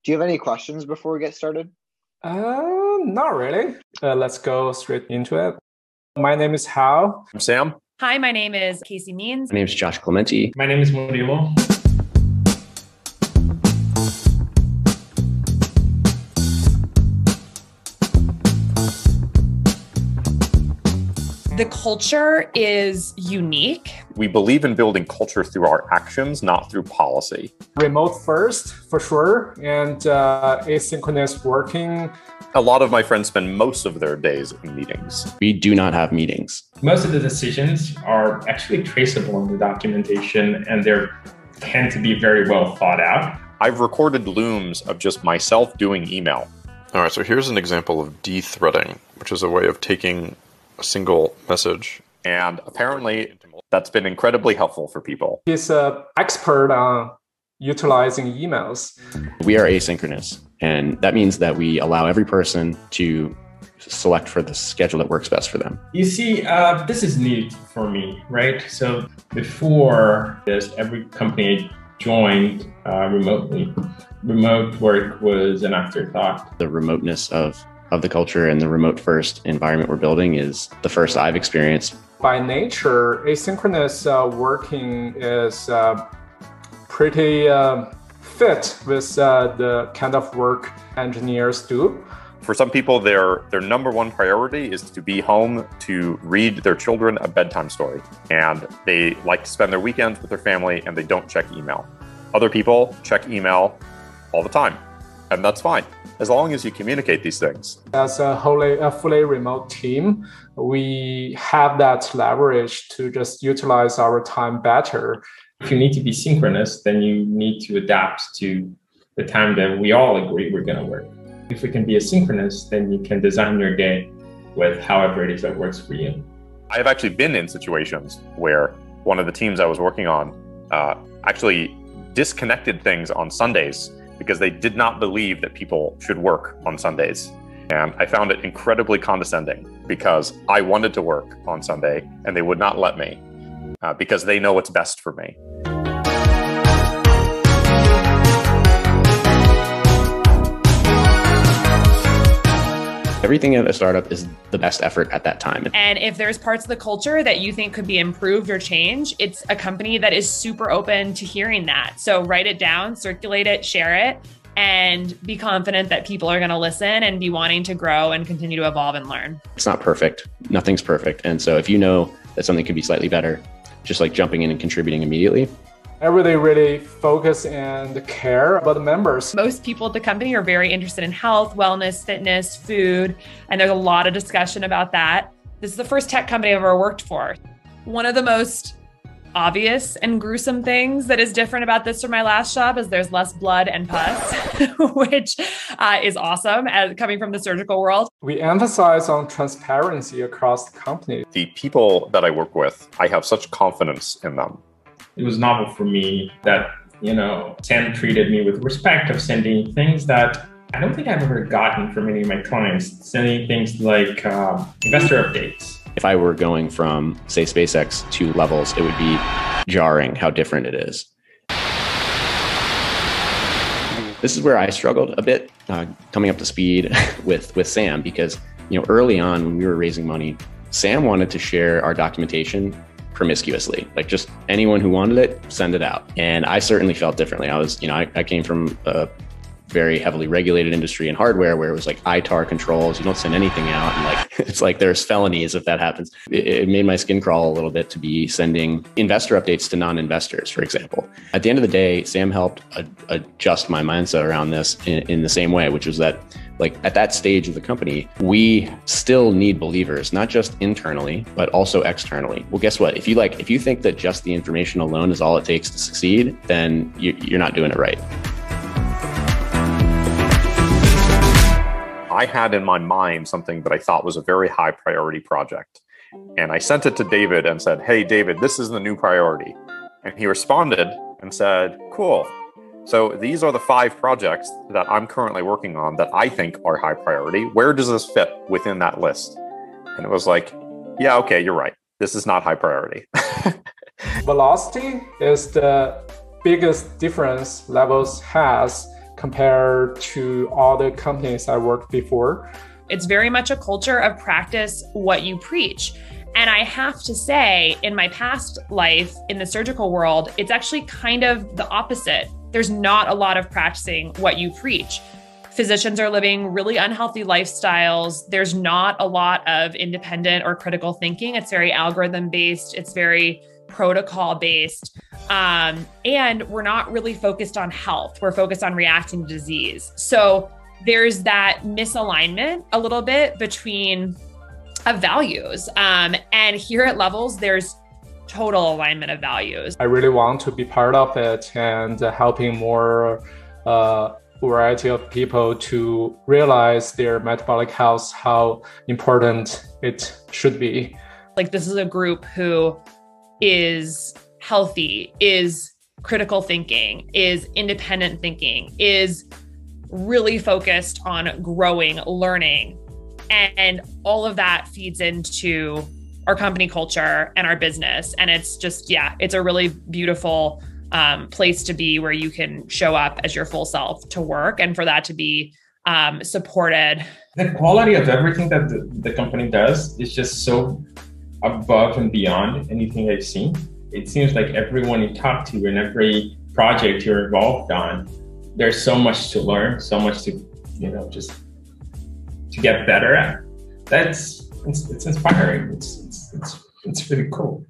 Do you have any questions before we get started? Not really. Let's go straight into it. My name is Hao. I'm Sam. Hi, my name is Casey Means. My name is Josh Clementi. My name is Murilo. The culture is unique. We believe in building culture through our actions, not through policy. Remote first, for sure, and asynchronous working. A lot of my friends spend most of their days in meetings. We do not have meetings. Most of the decisions are actually traceable in the documentation, and they tend to be very well thought out. I've recorded looms of just myself doing email. All right, so here's an example of de-threading, which is a way of taking a single message. And apparently that's been incredibly helpful for people. He's an expert on utilizing emails. We are asynchronous, and that means that we allow every person to select for the schedule that works best for them. You see, this is new for me, right? So before this, every company joined remotely. Remote work was an afterthought. The remoteness of the culture and the remote first environment we're building is the first I've experienced. By nature, asynchronous working is pretty fit with the kind of work engineers do. For some people, their number one priority is to be home to read their children a bedtime story. And they like to spend their weekends with their family and they don't check email. Other people check email all the time, and that's fine, as long as you communicate these things. As a fully remote team, we have that leverage to just utilize our time better. If you need to be synchronous, then you need to adapt to the time that we all agree we're going to work. If it can be asynchronous, then you can design your day with however it is that works for you. I've actually been in situations where one of the teams I was working on actually disconnected things on Sundays because they did not believe that people should work on Sundays. And I found it incredibly condescending because I wanted to work on Sunday and they would not let me because they know what's best for me. Everything at a startup is the best effort at that time. And if there's parts of the culture that you think could be improved or changed, it's a company that is super open to hearing that. So write it down, circulate it, share it, and be confident that people are going to listen and be wanting to grow and continue to evolve and learn. It's not perfect. Nothing's perfect. And so if you know that something could be slightly better, just like jumping in and contributing immediately. Everybody really focus and care about the members. Most people at the company are very interested in health, wellness, fitness, food, and there's a lot of discussion about that. This is the first tech company I've ever worked for. One of the most obvious and gruesome things that is different about this from my last job is there's less blood and pus, which is awesome coming from the surgical world. We emphasize on transparency across the company. The people that I work with, I have such confidence in them. It was novel for me that, Sam treated me with respect of sending things that I don't think I've ever gotten from any of my clients, sending things like investor updates. If I were going from, say, SpaceX to Levels, it would be jarring how different it is. This is where I struggled a bit coming up to speed with Sam, because early on when we were raising money, Sam wanted to share our documentation promiscuously, like just anyone who wanted it, send it out. And I certainly felt differently. I came from a very heavily regulated industry in hardware where it was like ITAR controls, you don't send anything out. And it's like there's felonies if that happens. It made my skin crawl a little bit to be sending investor updates to non-investors, for example. At the end of the day, Sam helped adjust my mindset around this in the same way, which was that like at that stage of the company, we still need believers, not just internally, but also externally. Well, guess what? If you think that just the information alone is all it takes to succeed, then you're not doing it right. I had in my mind something that I thought was a very high priority project. And I sent it to David and said, "Hey, David, this is the new priority." And he responded and said, "Cool. So these are the 5 projects that I'm currently working on that I think are high priority. Where does this fit within that list?" And it was like, yeah, okay, you're right. This is not high priority. Velocity is the biggest difference Levels has compared to all the companies I worked before. It's very much a culture of practice what you preach. And I have to say, in my past life in the surgical world, it's actually kind of the opposite. There's not a lot of practicing what you preach. Physicians are living really unhealthy lifestyles. There's not a lot of independent or critical thinking. It's very algorithm-based. It's very protocol-based. And we're not really focused on health. We're focused on reacting to disease. So there's that misalignment a little bit between of values. And here at Levels, there's total alignment of values. I really want to be part of it and helping more variety of people to realize their metabolic health, how important it should be. Like, this is a group who is healthy, is critical thinking, is independent thinking, is really focused on growing, learning. And all of that feeds into our company culture and our business. And it's just, it's a really beautiful place to be, where you can show up as your full self to work, and for that to be supported. The quality of everything that the company does is just so above and beyond anything I've seen. It seems like everyone you talk to and every project you're involved on, there's so much to learn, so much to, just to get better at. It's inspiring. It's really cool.